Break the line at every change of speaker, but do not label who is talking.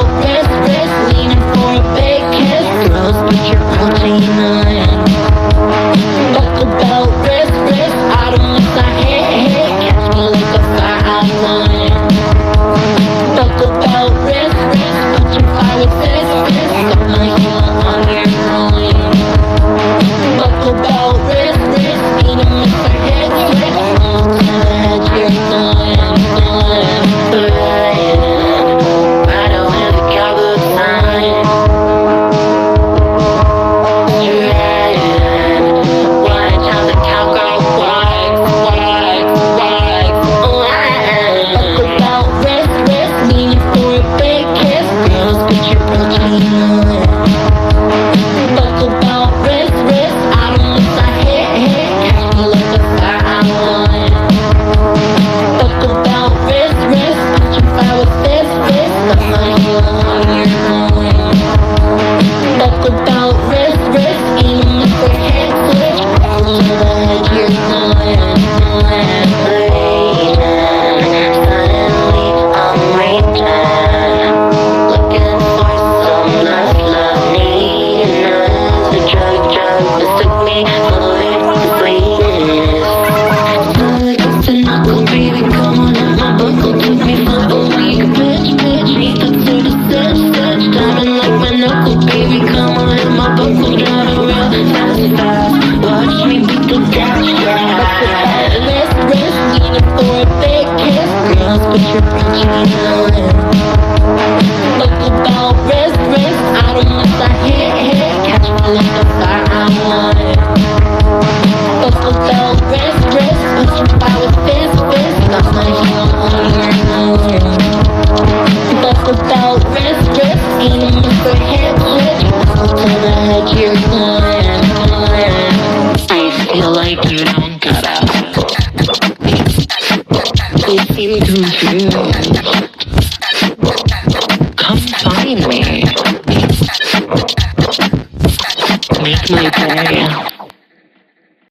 belt, wrist, leaning for a big kiss. Girls, put your protein on. Buckle belt, wrist, I don't miss a hit. Catch me like a fire line. Buckle belt, wrist, put your fire with this. Got my heel on your groin. Buckle belt, wrist, need a miss a hit. Switch, roll to the head, you're going. Riding with a cowgirl sign. Watch how the cowgirl walks. Buckle belt, wrist, leaning for a big kiss. Girls, put your protein on. Buckle belt, wrist, I don't miss a hit. Catch me like a fire line. Buckle belt, wrist, put your fire with this. Got my heel on your groin. Buckle belt, wrist, ain't a miss a hit. Switch, roll to the head, you're going. Suddenly I'm reaching, looking for some love, needing us. The drug mistook me for the sweetness. It's a knuckle, baby, come on in my buckle. Took me for a week, bitch. Need to do the stitch. Diamond like my knuckle, baby, come on in my buckle. Driving real fast. Watch me beat the gas. Wrist, leaning for a big kiss. Girls, put your protein on. Buckle belt, wrist, I don't miss a hit. Catch me like a fire line. Buckle belt, wrist, put your fire with this. Got my heel on your groin. Buckle belt, wrist, ain't a miss a hit. Switch, roll to the head, you're going. I feel like you don't got out. You seem confused. Come find me. Make my day.